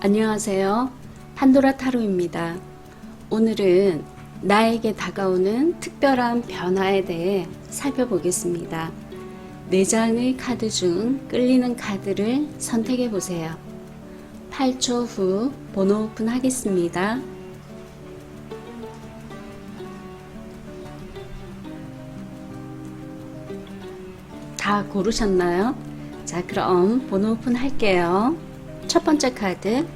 안녕하세요. 판도라 타로입니다. 오늘은 나에게 다가오는 특별한 변화에 대해 살펴보겠습니다. 4장의 카드 중 끌리는 카드를 선택해 보세요. 8초 후 번호 오픈 하겠습니다. 다 고르셨나요? 자, 그럼 번호 오픈 할게요. 첫 번째 카드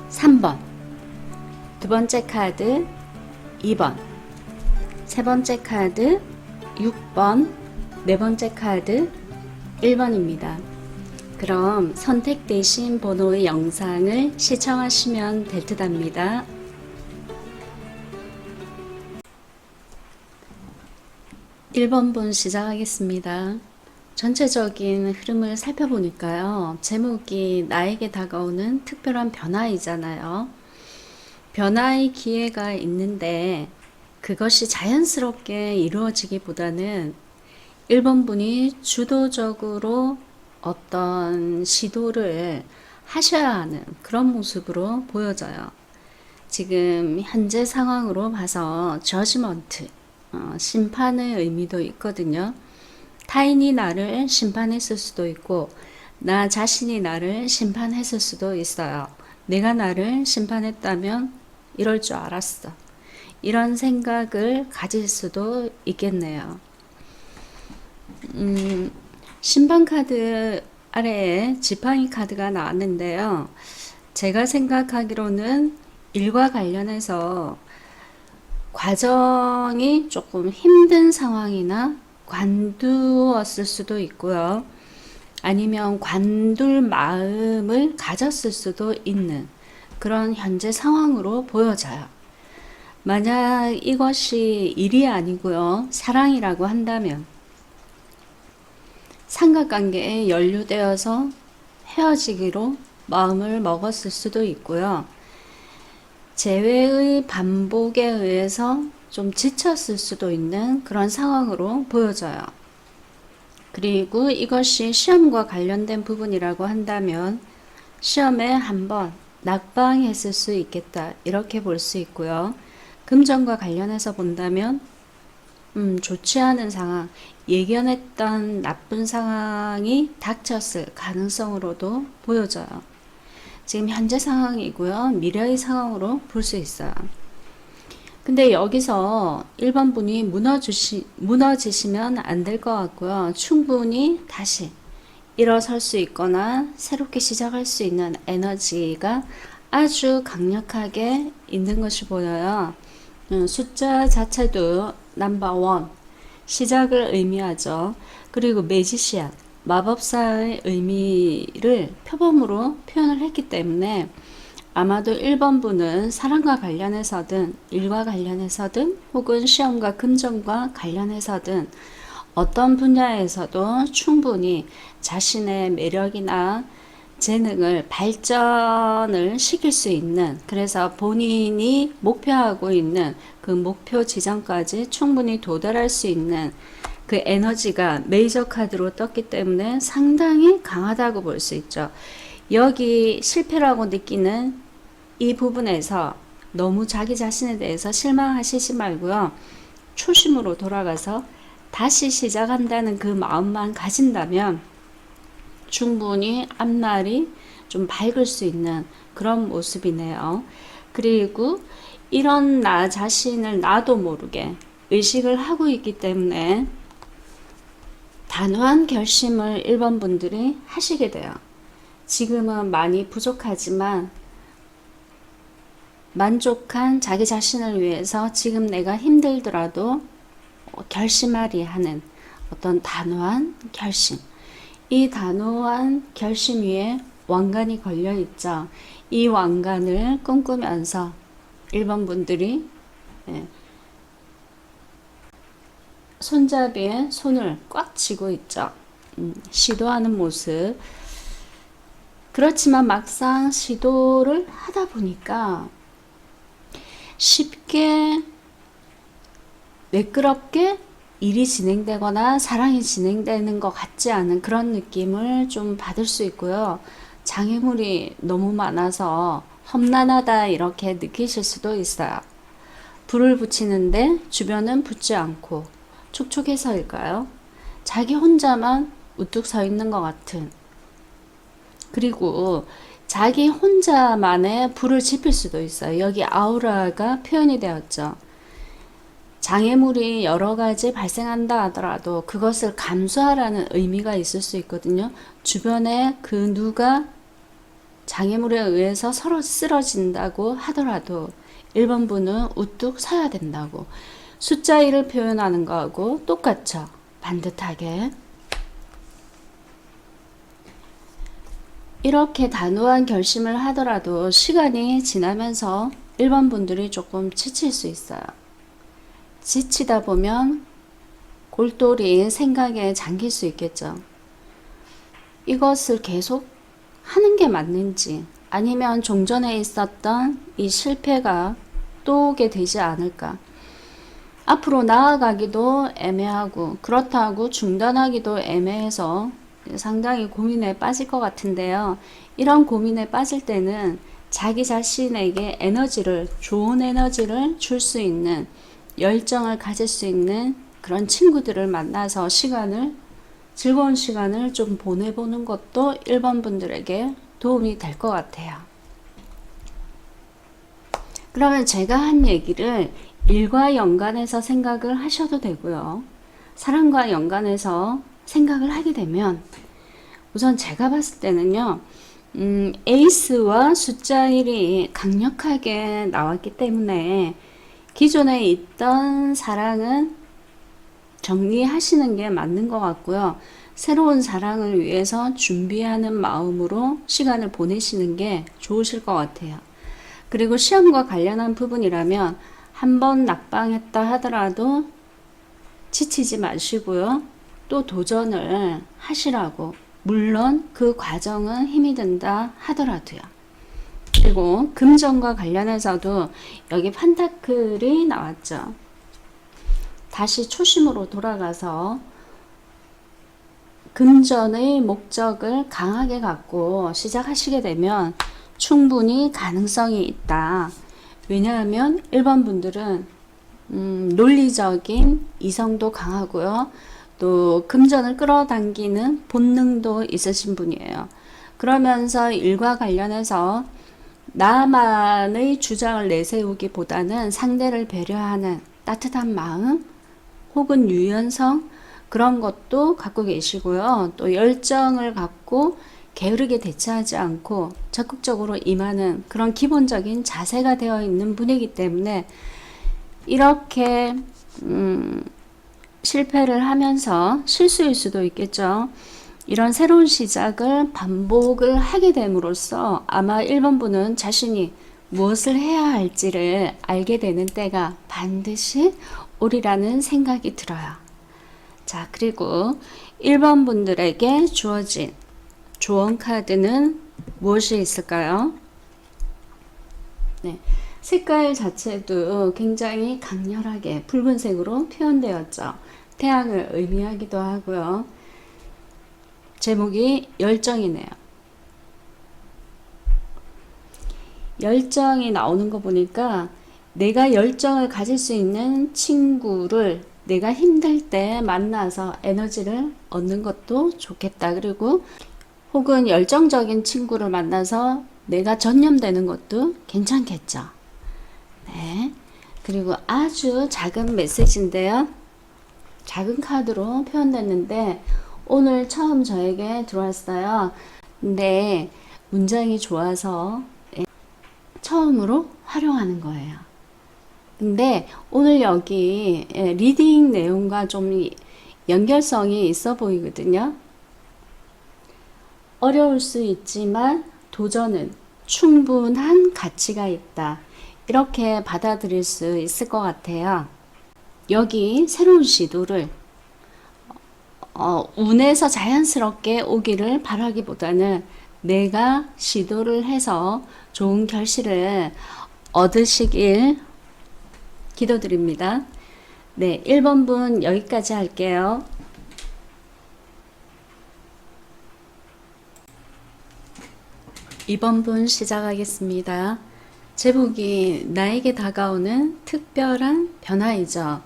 3번, 두 번째 카드 2번, 세 번째 카드 6번, 네 번째 카드 1번입니다. 그럼 선택되신 번호의 영상을 시청하시면 될 듯 합니다. 1번 분 시작하겠습니다. 전체적인 흐름을 살펴보니까요. 제목이 나에게 다가오는 특별한 변화이잖아요. 변화의 기회가 있는데 그것이 자연스럽게 이루어지기보다는 1번 분이 주도적으로 어떤 시도를 하셔야 하는 그런 모습으로 보여져요. 지금 현재 상황으로 봐서 저지먼트, 심판의 의미도 있거든요. 타인이 나를 심판했을 수도 있고 나 자신이 나를 심판했을 수도 있어요. 내가 나를 심판했다면 이럴 줄 알았어. 이런 생각을 가질 수도 있겠네요. 심판 카드 아래에 지팡이 카드가 나왔는데요. 제가 생각하기로는 일과 관련해서 과정이 조금 힘든 상황이나 관두었을 수도 있고요. 아니면 관둘 마음을 가졌을 수도 있는 그런 현재 상황으로 보여져요. 만약 이것이 일이 아니고요. 사랑이라고 한다면 삼각관계에 연루되어서 헤어지기로 마음을 먹었을 수도 있고요. 재회의 반복에 의해서 좀 지쳤을 수도 있는 그런 상황으로 보여져요. 그리고 이것이 시험과 관련된 부분이라고 한다면 시험에 한번 낙방했을 수 있겠다 이렇게 볼 수 있고요. 금전과 관련해서 본다면 좋지 않은 상황, 예견했던 나쁜 상황이 닥쳤을 가능성으로도 보여져요. 지금 현재 상황이고요. 미래의 상황으로 볼 수 있어요. 근데 여기서 1번 분이 무너지시면 안 될 것 같고요. 충분히 다시 일어설 수 있거나 새롭게 시작할 수 있는 에너지가 아주 강력하게 있는 것이 보여요. 숫자 자체도 넘버 1, 시작을 의미하죠. 그리고 매지시안, 마법사의 의미를 표범으로 표현을 했기 때문에 아마도 1번 분은 사랑과 관련해서든 일과 관련해서든 혹은 시험과 금전과 관련해서든 어떤 분야에서도 충분히 자신의 매력이나 재능을 발전을 시킬 수 있는, 그래서 본인이 목표하고 있는 그 목표 지점까지 충분히 도달할 수 있는 그 에너지가 메이저 카드로 떴기 때문에 상당히 강하다고 볼 수 있죠. 여기 실패라고 느끼는 이 부분에서 너무 자기 자신에 대해서 실망하시지 말고요. 초심으로 돌아가서 다시 시작한다는 그 마음만 가진다면 충분히 앞날이 좀 밝을 수 있는 그런 모습이네요. 그리고 이런 나 자신을 나도 모르게 의식을 하고 있기 때문에 단호한 결심을 1번 분들이 하시게 돼요. 지금은 많이 부족하지만 만족한 자기 자신을 위해서 지금 내가 힘들더라도 결심하리 하는 어떤 단호한 결심. 이 단호한 결심 위에 왕관이 걸려 있죠. 이 왕관을 꿈꾸면서 1번 분들이 손잡이에 손을 꽉 쥐고 있죠. 시도하는 모습. 그렇지만 막상 시도를 하다 보니까 쉽게 매끄럽게 일이 진행되거나 사랑이 진행되는 것 같지 않은 그런 느낌을 좀 받을 수 있고요. 장애물이 너무 많아서 험난하다 이렇게 느끼실 수도 있어요. 불을 붙이는데 주변은 붙지 않고 촉촉해서일까요? 자기 혼자만 우뚝 서 있는 것 같은. 그리고 자기 혼자만의 불을 지필 수도 있어요. 여기 아우라가 표현이 되었죠. 장애물이 여러 가지 발생한다 하더라도 그것을 감수하라는 의미가 있을 수 있거든요. 주변에 그 누가 장애물에 의해서 서로 쓰러진다고 하더라도 1번분은 우뚝 서야 된다고. 숫자 1을 표현하는 거하고 똑같죠. 반듯하게. 이렇게 단호한 결심을 하더라도 시간이 지나면서 1번 분들이 조금 지칠 수 있어요. 지치다 보면 골똘히 생각에 잠길 수 있겠죠. 이것을 계속 하는 게 맞는지 아니면 종전에 있었던 이 실패가 또 오게 되지 않을까. 앞으로 나아가기도 애매하고 그렇다고 중단하기도 애매해서 상당히 고민에 빠질 것 같은데요. 이런 고민에 빠질 때는 자기 자신에게 에너지를, 좋은 에너지를 줄 수 있는, 열정을 가질 수 있는 그런 친구들을 만나서 즐거운 시간을 좀 보내보는 것도 1번 분들에게 도움이 될 것 같아요. 그러면 제가 한 얘기를 일과 연관해서 생각을 하셔도 되고요. 사랑과 연관해서 생각을 하게 되면 우선 제가 봤을 때는요. 에이스와 숫자 1이 강력하게 나왔기 때문에 기존에 있던 사랑은 정리하시는 게 맞는 것 같고요. 새로운 사랑을 위해서 준비하는 마음으로 시간을 보내시는 게 좋으실 것 같아요. 그리고 시험과 관련한 부분이라면 한번 낙방했다 하더라도 지치지 마시고요. 또 도전을 하시라고. 물론 그 과정은 힘이 든다 하더라도요. 그리고 금전과 관련해서도 여기 판타클이 나왔죠. 다시 초심으로 돌아가서 금전의 목적을 강하게 갖고 시작하시게 되면 충분히 가능성이 있다. 왜냐하면 1번 분들은 논리적인 이성도 강하고요. 또 금전을 끌어당기는 본능도 있으신 분이에요. 그러면서 일과 관련해서 나만의 주장을 내세우기보다는 상대를 배려하는 따뜻한 마음 혹은 유연성 그런 것도 갖고 계시고요. 또 열정을 갖고 게으르게 대처하지 않고 적극적으로 임하는 그런 기본적인 자세가 되어 있는 분이기 때문에 이렇게 실패를 하면서 실수일 수도 있겠죠. 이런 새로운 시작을 반복을 하게 됨으로써 아마 1번 분은 자신이 무엇을 해야 할지를 알게 되는 때가 반드시 오리라는 생각이 들어요. 자, 그리고 1번 분들에게 주어진 조언 카드는 무엇이 있을까요? 네, 색깔 자체도 굉장히 강렬하게 붉은색으로 표현되었죠. 태양을 의미하기도 하고요. 제목이 열정이네요. 열정이 나오는 거 보니까 내가 열정을 가질 수 있는 친구를 내가 힘들 때 만나서 에너지를 얻는 것도 좋겠다. 그리고 혹은 열정적인 친구를 만나서 내가 전념되는 것도 괜찮겠죠. 네. 그리고 아주 작은 메시지인데요. 작은 카드로 표현됐는데 오늘 처음 저에게 들어왔어요. 근데 문장이 좋아서 처음으로 활용하는 거예요. 근데 오늘 여기 리딩 내용과 좀 연결성이 있어 보이거든요. 어려울 수 있지만 도전은 충분한 가치가 있다. 이렇게 받아들일 수 있을 것 같아요. 여기 새로운 시도를 운에서 자연스럽게 오기를 바라기보다는 내가 시도를 해서 좋은 결실을 얻으시길 기도드립니다. 네, 1번 분 여기까지 할게요. 이번 분 시작하겠습니다. 제목이 나에게 다가오는 특별한 변화이죠.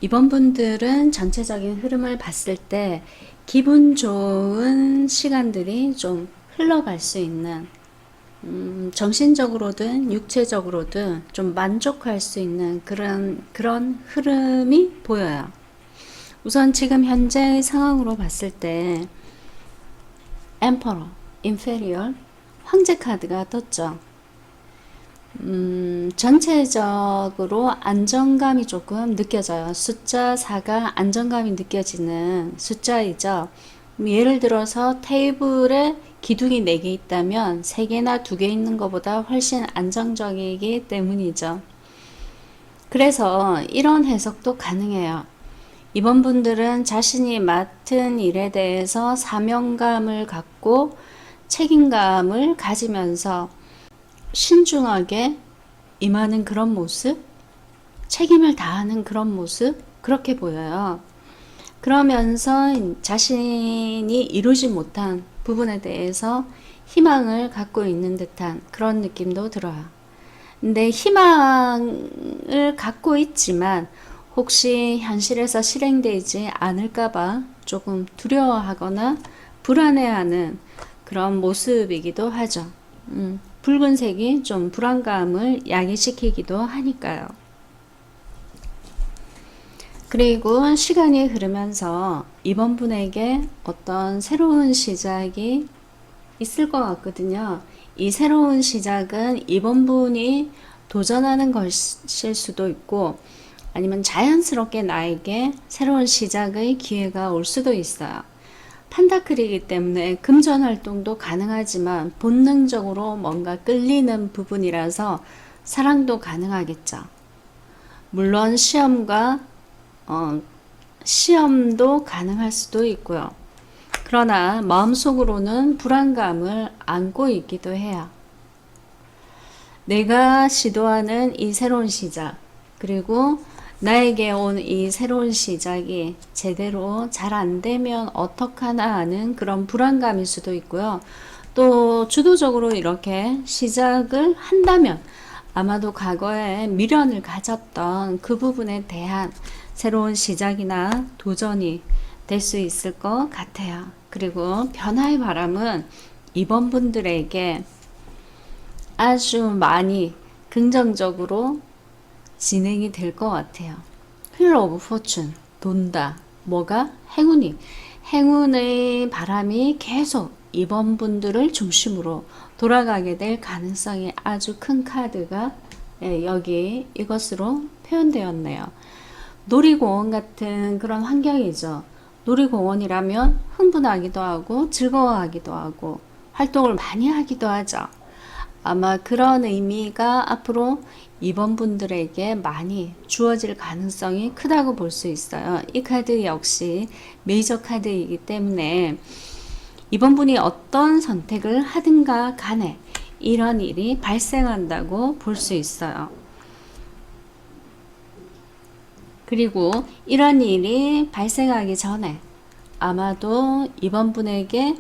이번 분들은 전체적인 흐름을 봤을 때 기분 좋은 시간들이 좀 흘러갈 수 있는 정신적으로든 육체적으로든 좀 만족할 수 있는 그런 흐름이 보여요. 우선 지금 현재의 상황으로 봤을 때 엠퍼러, 인페리얼, 황제 카드가 떴죠. 전체적으로 안정감이 조금 느껴져요. 숫자 4가 안정감이 느껴지는 숫자이죠. 예를 들어서 테이블에 기둥이 4개 있다면 3개나 2개 있는 것보다 훨씬 안정적이기 때문이죠. 그래서 이런 해석도 가능해요. 이번 분들은 자신이 맡은 일에 대해서 사명감을 갖고 책임감을 가지면서 신중하게 임하는 그런 모습, 책임을 다하는 그런 모습, 그렇게 보여요. 그러면서 자신이 이루지 못한 부분에 대해서 희망을 갖고 있는 듯한 그런 느낌도 들어요. 근데 희망을 갖고 있지만 혹시 현실에서 실행되지 않을까봐 조금 두려워하거나 불안해하는 그런 모습이기도 하죠. 붉은색이 좀 불안감을 야기시키기도 하니까요. 그리고 시간이 흐르면서 이번 분에게 어떤 새로운 시작이 있을 것 같거든요. 이 새로운 시작은 이번 분이 도전하는 것일 수도 있고 아니면 자연스럽게 나에게 새로운 시작의 기회가 올 수도 있어요. 판다클이기 때문에 금전 활동도 가능하지만 본능적으로 뭔가 끌리는 부분이라서 사랑도 가능하겠죠. 물론 시험도 가능할 수도 있고요. 그러나 마음속으로는 불안감을 안고 있기도 해요. 내가 시도하는 이 새로운 시작, 그리고 나에게 온 이 새로운 시작이 제대로 잘 안 되면 어떡하나 하는 그런 불안감일 수도 있고요. 또 주도적으로 이렇게 시작을 한다면 아마도 과거에 미련을 가졌던 그 부분에 대한 새로운 시작이나 도전이 될 수 있을 것 같아요. 그리고 변화의 바람은 이번 분들에게 아주 많이 긍정적으로 진행이 될 것 같아요. 휠 오브 포춘, 돈다. 뭐가? 행운의 바람이 계속 이번 분들을 중심으로 돌아가게 될 가능성이 아주 큰 카드가 여기 이것으로 표현되었네요. 놀이공원 같은 그런 환경이죠. 놀이공원이라면 흥분하기도 하고 즐거워하기도 하고 활동을 많이 하기도 하죠. 아마 그런 의미가 앞으로 이번 분들에게 많이 주어질 가능성이 크다고 볼 수 있어요. 이 카드 역시 메이저 카드이기 때문에 이번 분이 어떤 선택을 하든가 간에 이런 일이 발생한다고 볼 수 있어요. 그리고 이런 일이 발생하기 전에 아마도 이번 분에게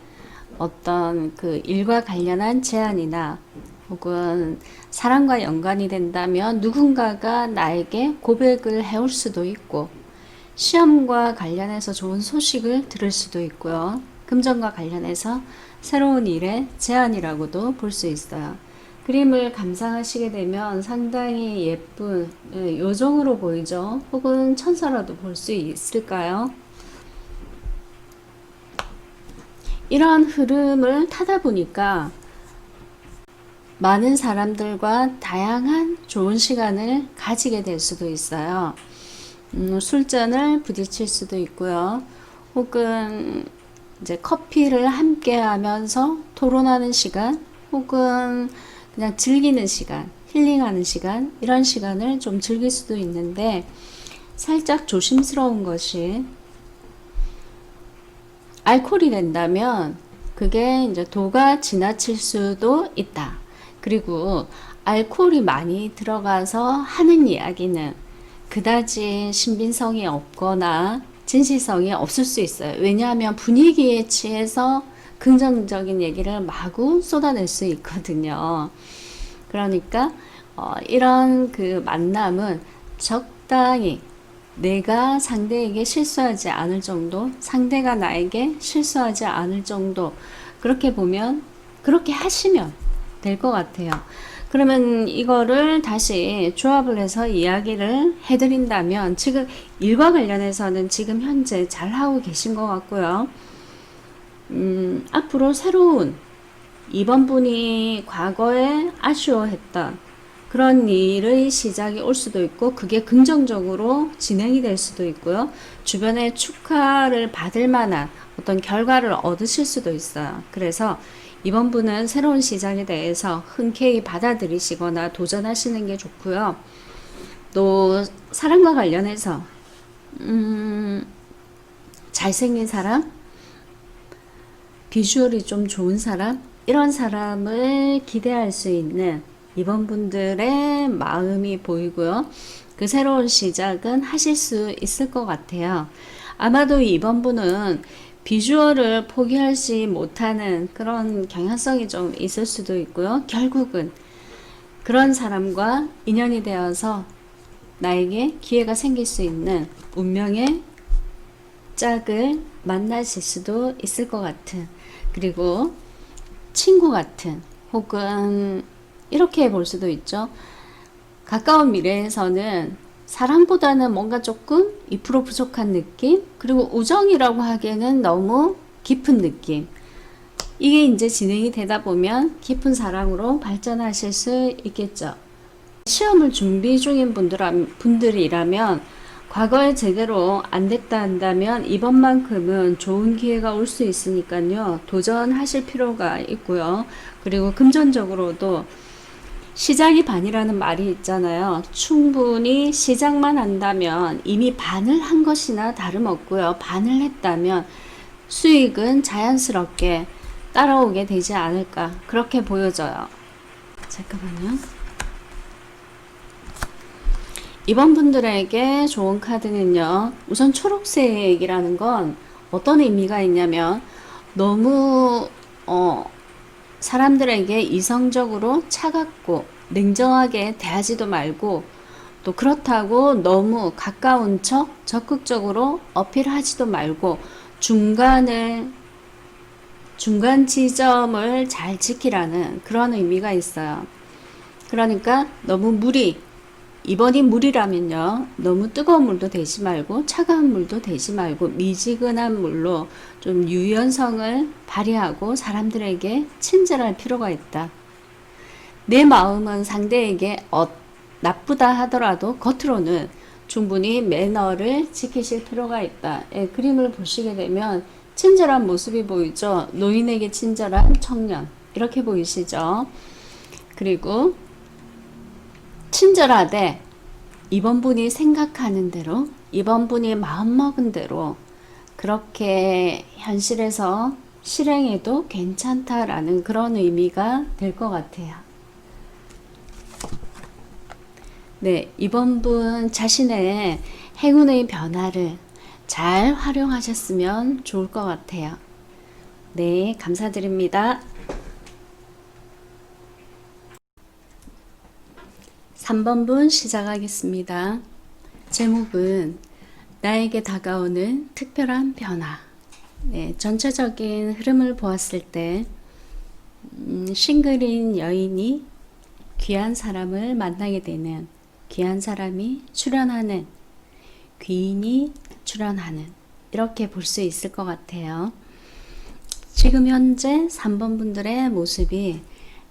어떤 그 일과 관련한 제안이나 혹은 사랑과 연관이 된다면 누군가가 나에게 고백을 해올 수도 있고 시험과 관련해서 좋은 소식을 들을 수도 있고요. 금전과 관련해서 새로운 일의 제안이라고도 볼 수 있어요. 그림을 감상하시게 되면 상당히 예쁜 요정으로 보이죠. 혹은 천사라도 볼 수 있을까요? 이런 흐름을 타다 보니까 많은 사람들과 다양한 좋은 시간을 가지게 될 수도 있어요. 술잔을 부딪힐 수도 있고요. 혹은 이제 커피를 함께 하면서 토론하는 시간, 혹은 그냥 즐기는 시간, 힐링하는 시간, 이런 시간을 좀 즐길 수도 있는데 살짝 조심스러운 것이 알코올이 된다면 그게 이제 도가 지나칠 수도 있다. 그리고 알코올이 많이 들어가서 하는 이야기는 그다지 신빙성이 없거나 진실성이 없을 수 있어요. 왜냐하면 분위기에 취해서 긍정적인 얘기를 마구 쏟아낼 수 있거든요. 그러니까 이런 그 만남은 적당히 내가 상대에게 실수하지 않을 정도, 상대가 나에게 실수하지 않을 정도, 그렇게 보면, 그렇게 하시면 될 것 같아요. 그러면 이거를 다시 조합을 해서 이야기를 해드린다면, 지금 일과 관련해서는 지금 현재 잘 하고 계신 것 같고요. 앞으로 새로운 이번 분이 과거에 아쉬워했던 그런 일의 시작이 올 수도 있고, 그게 긍정적으로 진행이 될 수도 있고요. 주변에 축하를 받을 만한 어떤 결과를 얻으실 수도 있어요. 그래서 이번 분은 새로운 시작에 대해서 흔쾌히 받아들이시거나 도전하시는 게 좋고요. 또 사랑과 관련해서 잘생긴 사람, 비주얼이 좀 좋은 사람, 이런 사람을 기대할 수 있는 이번 분들의 마음이 보이고요. 그 새로운 시작은 하실 수 있을 것 같아요. 아마도 이번 분은 비주얼을 포기하지 못하는 그런 경향성이 좀 있을 수도 있고요. 결국은 그런 사람과 인연이 되어서 나에게 기회가 생길 수 있는 운명의 짝을 만나실 수도 있을 것 같은, 그리고 친구 같은, 혹은 이렇게 볼 수도 있죠. 가까운 미래에서는 사랑보다는 뭔가 조금 2% 부족한 느낌, 그리고 우정이라고 하기에는 너무 깊은 느낌, 이게 이제 진행이 되다 보면 깊은 사랑으로 발전하실 수 있겠죠. 시험을 준비 중인 분들이라면 과거에 제대로 안 됐다 한다면 이번만큼은 좋은 기회가 올 수 있으니까요. 도전하실 필요가 있고요. 그리고 금전적으로도 시작이 반이라는 말이 있잖아요. 충분히 시작만 한다면 이미 반을 한 것이나 다름없고요. 반을 했다면 수익은 자연스럽게 따라오게 되지 않을까, 그렇게 보여져요. 잠깐만요. 이번 분들에게 좋은 카드는요, 우선 초록색이라는 건 어떤 의미가 있냐면, 너무 사람들에게 이성적으로 차갑고 냉정하게 대하지도 말고, 또 그렇다고 너무 가까운 척 적극적으로 어필하지도 말고, 중간 지점을 잘 지키라는 그런 의미가 있어요. 그러니까 너무 이번이 물이라면요, 너무 뜨거운 물도 되지 말고 차가운 물도 되지 말고 미지근한 물로 좀 유연성을 발휘하고 사람들에게 친절할 필요가 있다. 내 마음은 상대에게 나쁘다 하더라도 겉으로는 충분히 매너를 지키실 필요가 있다. 예, 그림을 보시게 되면 친절한 모습이 보이죠. 노인에게 친절한 청년, 이렇게 보이시죠. 그리고 친절하되 이번 분이 생각하는 대로, 이번 분이 마음먹은 대로 그렇게 현실에서 실행해도 괜찮다라는 그런 의미가 될 것 같아요. 네, 이번 분 자신의 행운의 변화를 잘 활용하셨으면 좋을 것 같아요. 네, 감사드립니다. 3번 분 시작하겠습니다. 제목은 나에게 다가오는 특별한 변화. 네, 전체적인 흐름을 보았을 때 싱글인 여인이 귀한 사람을 만나게 되는, 귀한 사람이 출연하는, 귀인이 출연하는, 이렇게 볼 수 있을 것 같아요. 지금 현재 3번 분들의 모습이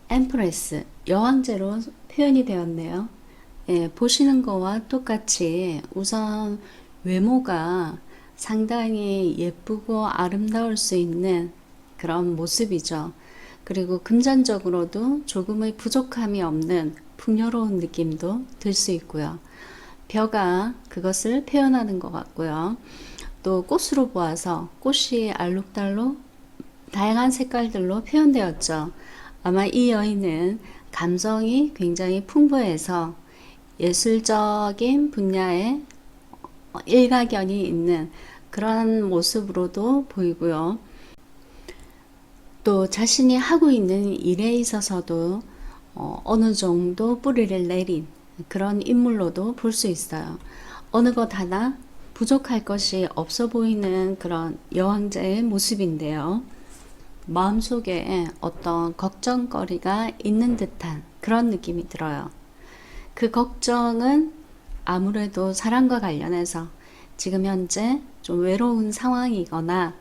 엠프레스, 여왕제로 표현이 되었네요. 예, 보시는 거와 똑같이 우선 외모가 상당히 예쁘고 아름다울 수 있는 그런 모습이죠. 그리고 금전적으로도 조금의 부족함이 없는 풍요로운 느낌도 들 수 있고요. 벼가 그것을 표현하는 것 같고요. 또 꽃으로 보아서 꽃이 알록달록 다양한 색깔들로 표현되었죠. 아마 이 여인은 감성이 굉장히 풍부해서 예술적인 분야에 일가견이 있는 그런 모습으로도 보이고요. 또 자신이 하고 있는 일에 있어서도 어느 정도 뿌리를 내린 그런 인물로도 볼 수 있어요. 어느 것 하나 부족할 것이 없어 보이는 그런 여왕자의 모습인데요. 마음속에 어떤 걱정거리가 있는 듯한 그런 느낌이 들어요. 그 걱정은 아무래도 사랑과 관련해서 지금 현재 좀 외로운 상황이거나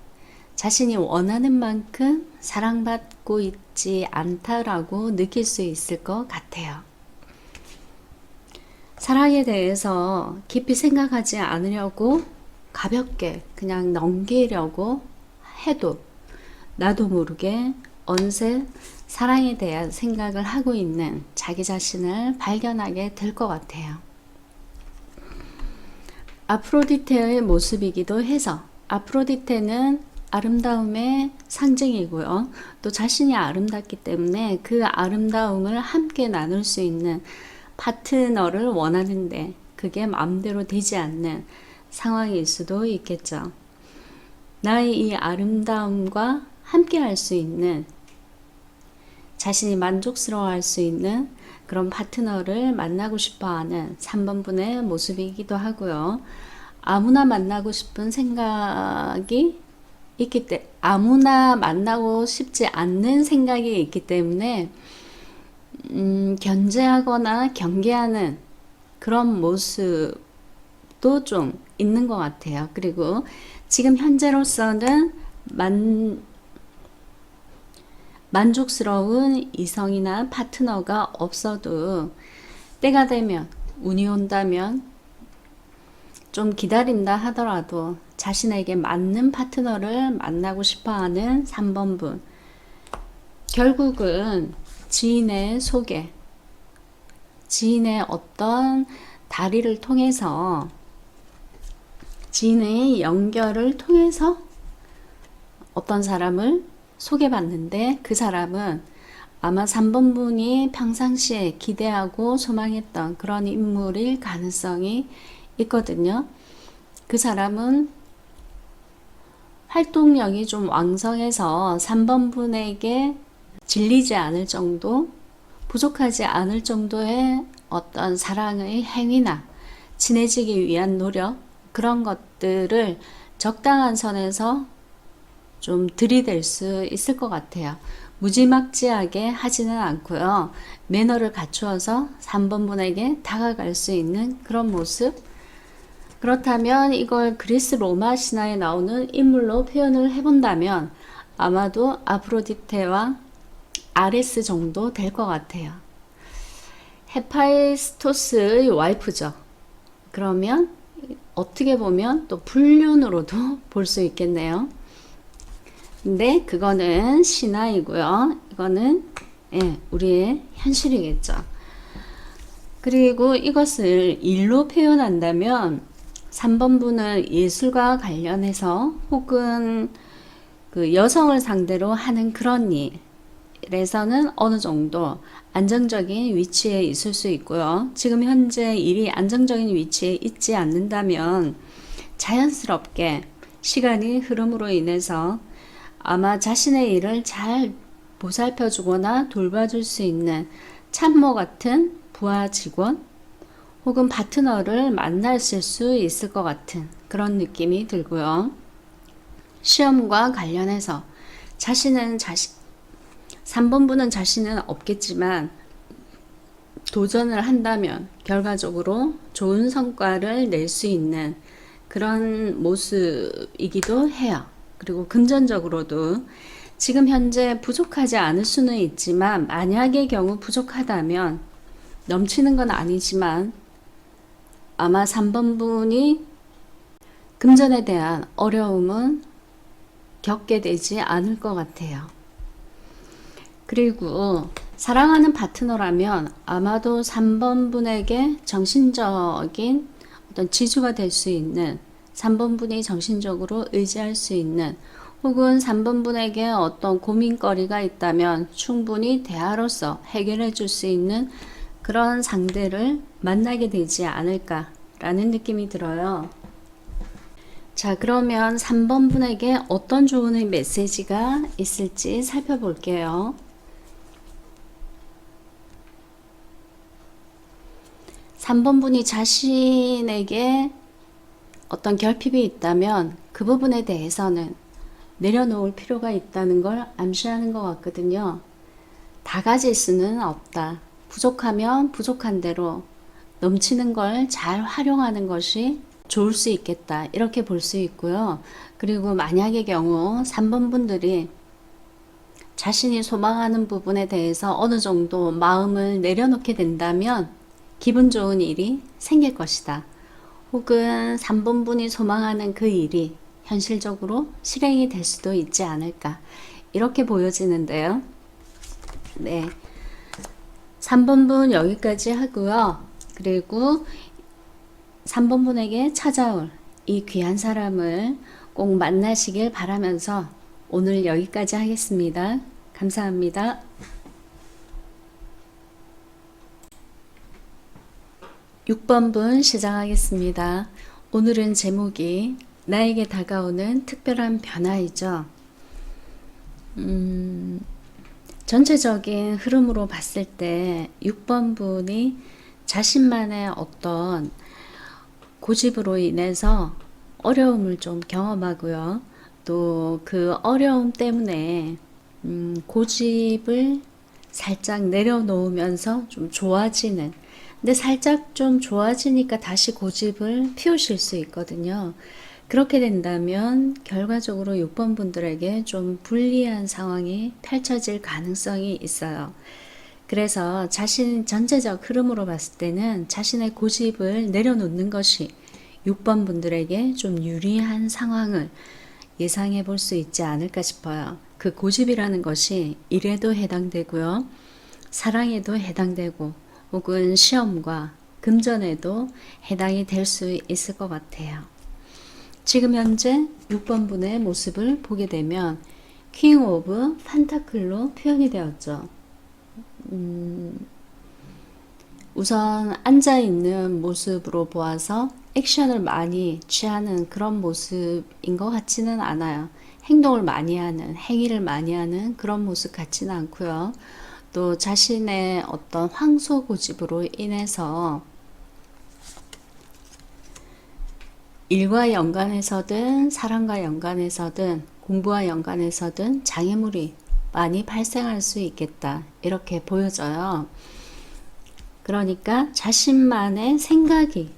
자신이 원하는 만큼 사랑받고 있지 않다라고 느낄 수 있을 것 같아요. 사랑에 대해서 깊이 생각하지 않으려고 가볍게 그냥 넘기려고 해도 나도 모르게 어느새 사랑에 대한 생각을 하고 있는 자기 자신을 발견하게 될 것 같아요. 아프로디테의 모습이기도 해서 아프로디테는 아름다움의 상징이고요. 또 자신이 아름답기 때문에 그 아름다움을 함께 나눌 수 있는 파트너를 원하는데 그게 마음대로 되지 않는 상황일 수도 있겠죠. 나의 이 아름다움과 함께 할 수 있는, 자신이 만족스러워할 수 있는 그런 파트너를 만나고 싶어하는 3번분의 모습이기도 하고요. 아무나 만나고 싶은 생각이 있기 때문에, 아무나 만나고 싶지 않는 생각이 있기 때문에 견제하거나 경계하는 그런 모습도 좀 있는 것 같아요. 그리고 지금 현재로서는 만족스러운 이성이나 파트너가 없어도 때가 되면, 운이 온다면 좀 기다린다 하더라도 자신에게 맞는 파트너를 만나고 싶어하는 3번분. 결국은 지인의 소개, 지인의 어떤 다리를 통해서, 지인의 연결을 통해서 어떤 사람을 소개받는데 그 사람은 아마 3번분이 평상시에 기대하고 소망했던 그런 인물일 가능성이 있거든요. 그 사람은 활동력이 좀 왕성해서 3번분에게 질리지 않을 정도, 부족하지 않을 정도의 어떤 사랑의 행위나 친해지기 위한 노력, 그런 것들을 적당한 선에서 좀 들이댈 수 있을 것 같아요. 무지막지하게 하지는 않고요. 매너를 갖추어서 3번분에게 다가갈 수 있는 그런 모습. 그렇다면 이걸 그리스 로마 신화에 나오는 인물로 표현을 해본다면 아마도 아프로디테와 아레스 정도 될 것 같아요. 헤파이스토스의 와이프죠. 그러면 어떻게 보면 또 불륜으로도 볼 수 있겠네요. 근데 그거는 신화이고요. 이거는 우리의 현실이겠죠. 그리고 이것을 일로 표현한다면 3번분은 예술과 관련해서 혹은 그 여성을 상대로 하는 그런 일에서는 어느 정도 안정적인 위치에 있을 수 있고요. 지금 현재 일이 안정적인 위치에 있지 않는다면 자연스럽게 시간이 흐름으로 인해서 아마 자신의 일을 잘 보살펴 주거나 돌봐줄 수 있는 참모 같은 부하 직원 혹은 파트너를 만났을 수 있을 것 같은 그런 느낌이 들고요. 시험과 관련해서 3번분은 자신은 없겠지만 도전을 한다면 결과적으로 좋은 성과를 낼 수 있는 그런 모습이기도 해요. 그리고 금전적으로도 지금 현재 부족하지 않을 수는 있지만 만약의 경우 부족하다면, 넘치는 건 아니지만 아마 3번분이 금전에 대한 어려움은 겪게 되지 않을 것 같아요. 그리고 사랑하는 파트너라면 아마도 3번분에게 정신적인 어떤 지주가 될 수 있는, 3번분이 정신적으로 의지할 수 있는, 혹은 3번분에게 어떤 고민거리가 있다면 충분히 대화로서 해결해 줄 수 있는 그런 상대를 만나게 되지 않을까라는 느낌이 들어요. 자, 그러면 3번 분에게 어떤 좋은 메시지가 있을지 살펴볼게요. 3번 분이 자신에게 어떤 결핍이 있다면 그 부분에 대해서는 내려놓을 필요가 있다는 걸 암시하는 것 같거든요. 다 가질 수는 없다. 부족하면 부족한 대로 넘치는 걸 잘 활용하는 것이 좋을 수 있겠다. 이렇게 볼 수 있고요. 그리고 만약의 경우 3번 분들이 자신이 소망하는 부분에 대해서 어느 정도 마음을 내려놓게 된다면 기분 좋은 일이 생길 것이다. 혹은 3번 분이 소망하는 그 일이 현실적으로 실행이 될 수도 있지 않을까. 이렇게 보여지는데요. 네. 3번 분 여기까지 하고요. 그리고 3번 분에게 찾아올 이 귀한 사람을 꼭 만나시길 바라면서 오늘 여기까지 하겠습니다. 감사합니다. 6번 분 시작하겠습니다. 오늘은 제목이 나에게 다가오는 특별한 변화이죠. 전체적인 흐름으로 봤을 때 6번 분이 자신만의 어떤 고집으로 인해서 어려움을 좀 경험하고요. 또 그 어려움 때문에 고집을 살짝 내려놓으면서 좀 좋아지는, 근데 살짝 좀 좋아지니까 다시 고집을 피우실 수 있거든요. 그렇게 된다면 결과적으로 6번 분들에게 좀 불리한 상황이 펼쳐질 가능성이 있어요. 그래서 자신 전체적 흐름으로 봤을 때는 자신의 고집을 내려놓는 것이 6번 분들에게 좀 유리한 상황을 예상해 볼 수 있지 않을까 싶어요. 그 고집이라는 것이 일에도 해당되고요. 사랑에도 해당되고 혹은 시험과 금전에도 해당이 될 수 있을 것 같아요. 지금 현재 6번 분의 모습을 보게 되면 킹 오브 판타클로 표현이 되었죠. 우선 앉아있는 모습으로 보아서 액션을 많이 취하는 그런 모습인 것 같지는 않아요. 행동을 많이 하는, 행위를 많이 하는 그런 모습 같지는 않고요. 또 자신의 어떤 황소 고집으로 인해서 일과 연관해서든 사랑과 연관해서든 공부와 연관해서든 장애물이 많이 발생할 수 있겠다. 이렇게 보여져요. 그러니까 자신만의 생각이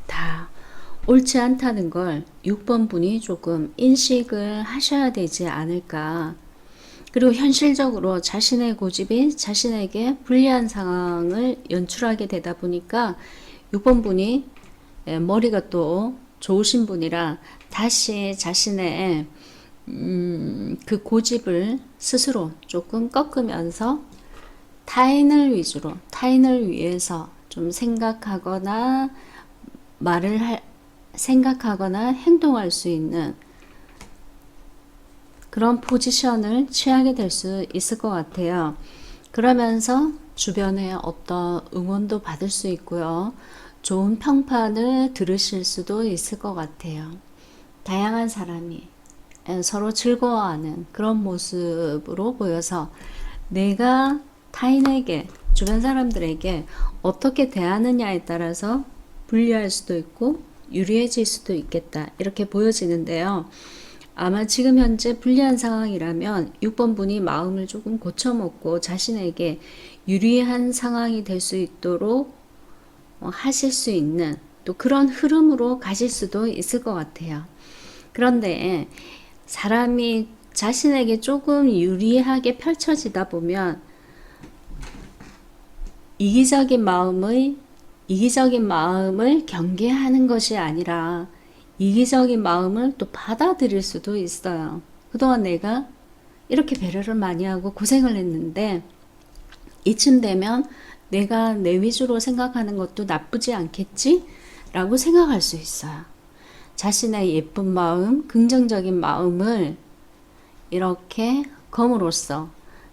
다 옳지 않다는 걸 6번 분이 조금 인식을 하셔야 되지 않을까. 그리고 현실적으로 자신의 고집이 자신에게 불리한 상황을 연출하게 되다 보니까 6번 분이 머리가 또 좋으신 분이라 다시 자신의 그 고집을 스스로 조금 꺾으면서 타인을 위주로, 타인을 위해서 좀 생각하거나 생각하거나 행동할 수 있는 그런 포지션을 취하게 될 수 있을 것 같아요. 그러면서 주변에 어떤 응원도 받을 수 있고요. 좋은 평판을 들으실 수도 있을 것 같아요. 다양한 사람이 서로 즐거워하는 그런 모습으로 보여서 내가 타인에게, 주변 사람들에게 어떻게 대하느냐에 따라서 불리할 수도 있고 유리해질 수도 있겠다. 이렇게 보여지는데요. 아마 지금 현재 불리한 상황이라면 6번 분이 마음을 조금 고쳐먹고 자신에게 유리한 상황이 될 수 있도록 하실 수 있는 또 그런 흐름으로 가실 수도 있을 것 같아요. 그런데 사람이 자신에게 조금 유리하게 펼쳐지다 보면 이기적인 마음을 경계하는 것이 아니라 이기적인 마음을 또 받아들일 수도 있어요. 그동안 내가 이렇게 배려를 많이 하고 고생을 했는데 이쯤 되면 내가 내 위주로 생각하는 것도 나쁘지 않겠지? 라고 생각할 수 있어요. 자신의 예쁜 마음, 긍정적인 마음을 이렇게 검으로써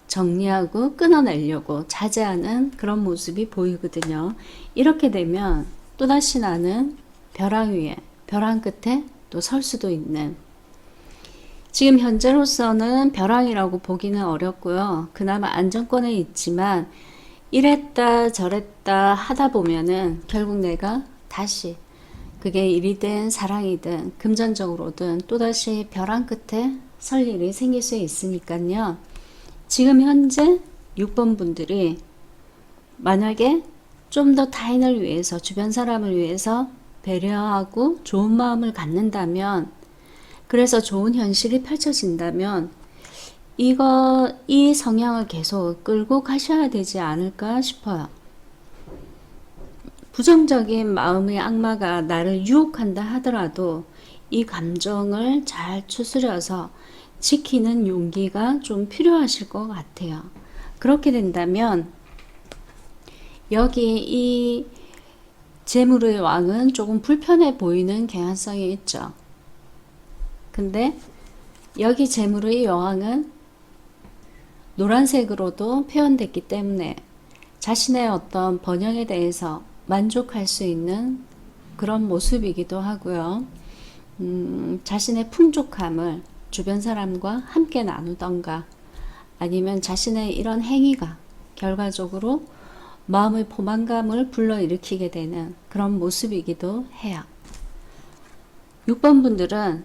정리하고 끊어내려고 자제하는 그런 모습이 보이거든요. 이렇게 되면 또다시 나는 벼랑 위에, 벼랑 끝에 또 설 수도 있는, 지금 현재로서는 벼랑이라고 보기는 어렵고요. 그나마 안정권에 있지만 이랬다 저랬다 하다 보면은 결국 내가 다시, 그게 일이든 사랑이든 금전적으로든 또다시 벼랑 끝에 설 일이 생길 수 있으니까요. 지금 현재 6번 분들이 만약에 좀 더 타인을 위해서, 주변 사람을 위해서 배려하고 좋은 마음을 갖는다면, 그래서 좋은 현실이 펼쳐진다면 이 성향을 계속 끌고 가셔야 되지 않을까 싶어요. 부정적인 마음의 악마가 나를 유혹한다 하더라도 이 감정을 잘 추스려서 지키는 용기가 좀 필요하실 것 같아요. 그렇게 된다면 여기 이 재물의 왕은 조금 불편해 보이는 경향성이 있죠. 근데 여기 재물의 여왕은 노란색으로도 표현됐기 때문에 자신의 어떤 번영에 대해서 만족할 수 있는 그런 모습이기도 하고요. 자신의 풍족함을 주변 사람과 함께 나누던가, 아니면 자신의 이런 행위가 결과적으로 마음의 포만감을 불러일으키게 되는 그런 모습이기도 해요. 6번 분들은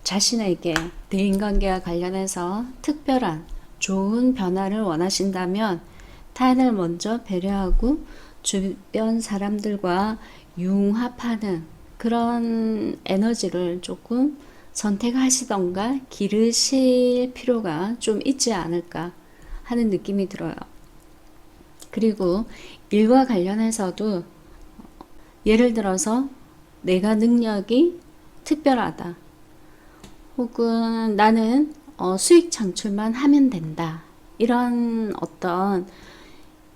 자신에게 대인관계와 관련해서 특별한 좋은 변화를 원하신다면 타인을 먼저 배려하고 주변 사람들과 융합하는 그런 에너지를 조금 선택하시던가 기르실 필요가 좀 있지 않을까 하는 느낌이 들어요. 그리고 일과 관련해서도 예를 들어서 내가 능력이 특별하다, 혹은 나는 수익 창출만 하면 된다, 이런 어떤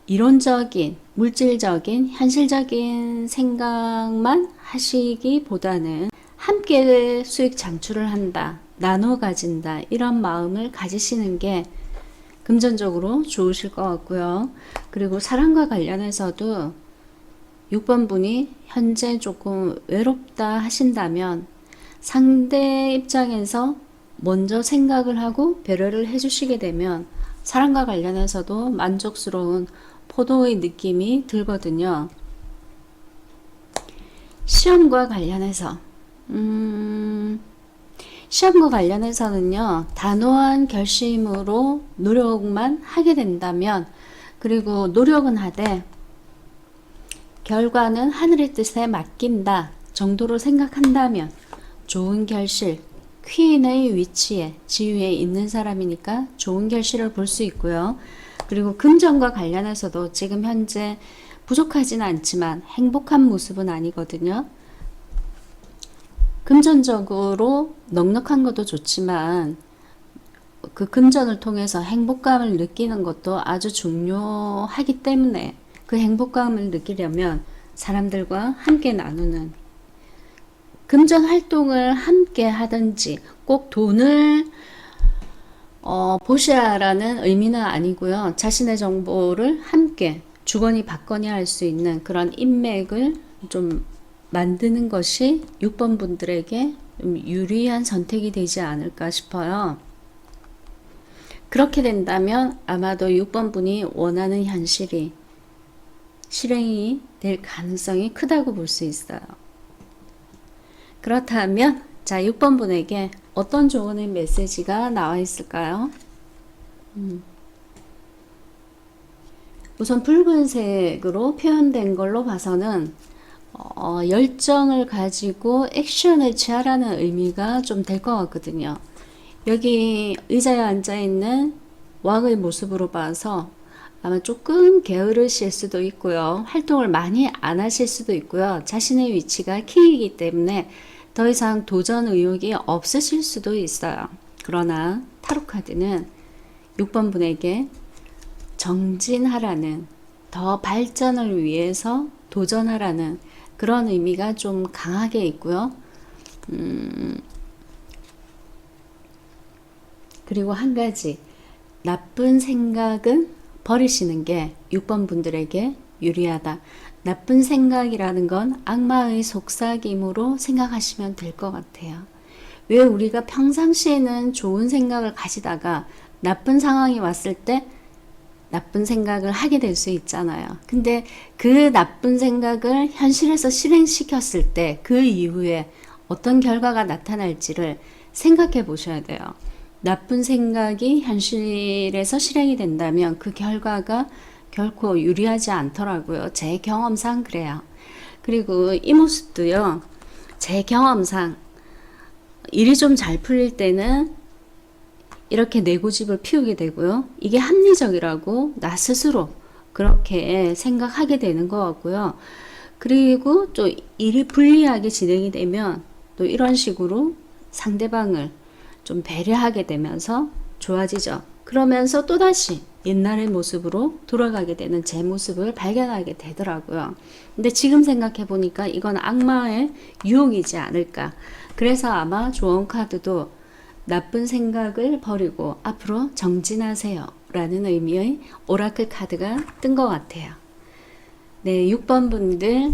이론적인, 물질적인, 현실적인 생각만 하시기보다는 함께 수익 창출을 한다, 나눠 가진다, 이런 마음을 가지시는 게 금전적으로 좋으실 것 같고요. 그리고 사랑과 관련해서도 6번 분이 현재 조금 외롭다 하신다면 상대 입장에서 먼저 생각을 하고 배려를 해주시게 되면 사랑과 관련해서도 만족스러운 포도의 느낌이 들거든요. 시험과 관련해서 시험과 관련해서는요, 단호한 결심으로 노력만 하게 된다면, 그리고 노력은 하되 결과는 하늘의 뜻에 맡긴다 정도로 생각한다면 좋은 결실, 퀸의 위치에, 지위에 있는 사람이니까 좋은 결실을 볼 수 있고요. 그리고 금전과 관련해서도 지금 현재 부족하진 않지만 행복한 모습은 아니거든요. 금전적으로 넉넉한 것도 좋지만 그 금전을 통해서 행복감을 느끼는 것도 아주 중요하기 때문에 그 행복감을 느끼려면 사람들과 함께 나누는, 금전 활동을 함께 하든지 꼭 돈을 보셔야라는 의미는 아니고요. 자신의 정보를 함께 주거니 받거니 할 수 있는 그런 인맥을 좀 만드는 것이 6번 분들에게 좀 유리한 선택이 되지 않을까 싶어요. 그렇게 된다면 아마도 6번 분이 원하는 현실이 실행이 될 가능성이 크다고 볼 수 있어요. 그렇다면 자, 6번 분에게 어떤 좋은 메시지가 나와 있을까요? 우선 붉은색으로 표현된 걸로 봐서는 열정을 가지고 액션을 취하라는 의미가 좀 될 것 같거든요. 여기 의자에 앉아있는 왕의 모습으로 봐서 아마 조금 게으르실 수도 있고요. 활동을 많이 안 하실 수도 있고요. 자신의 위치가 킹이기 때문에 더 이상 도전 의욕이 없으실 수도 있어요. 그러나 타로카드는 6번 분에게 정진하라는, 더 발전을 위해서 도전하라는 그런 의미가 좀 강하게 있고요. 그리고 한 가지, 나쁜 생각은 버리시는 게 6번 분들에게 유리하다. 나쁜 생각이라는 건 악마의 속삭임으로 생각하시면 될 것 같아요. 왜 우리가 평상시에는 좋은 생각을 가지다가 나쁜 상황이 왔을 때 나쁜 생각을 하게 될 수 있잖아요. 근데 그 나쁜 생각을 현실에서 실행시켰을 때 그 이후에 어떤 결과가 나타날지를 생각해 보셔야 돼요. 나쁜 생각이 현실에서 실행이 된다면 그 결과가 결코 유리하지 않더라고요. 제 경험상 그래요. 그리고 이 모습도요. 제 경험상 일이 좀 잘 풀릴 때는 이렇게 내 고집을 피우게 되고요. 이게 합리적이라고 나 스스로 그렇게 생각하게 되는 것 같고요. 그리고 또 일이 불리하게 진행이 되면 또 이런 식으로 상대방을 좀 배려하게 되면서 좋아지죠. 그러면서 또다시 옛날의 모습으로 돌아가게 되는 제 모습을 발견하게 되더라고요. 근데 지금 생각해 보니까 이건 악마의 유혹이지 않을까. 그래서 아마 조언 카드도 나쁜 생각을 버리고 앞으로 정진하세요 라는 의미의 오라클 카드가 뜬 것 같아요. 네, 6번 분들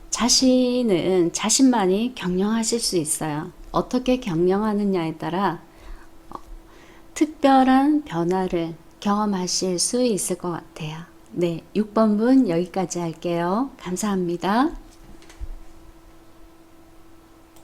자신은 자신만이 경영하실 수 있어요. 어떻게 경영하느냐에 따라 특별한 변화를 경험하실 수 있을 것 같아요. 네, 6번 분 여기까지 할게요. 감사합니다.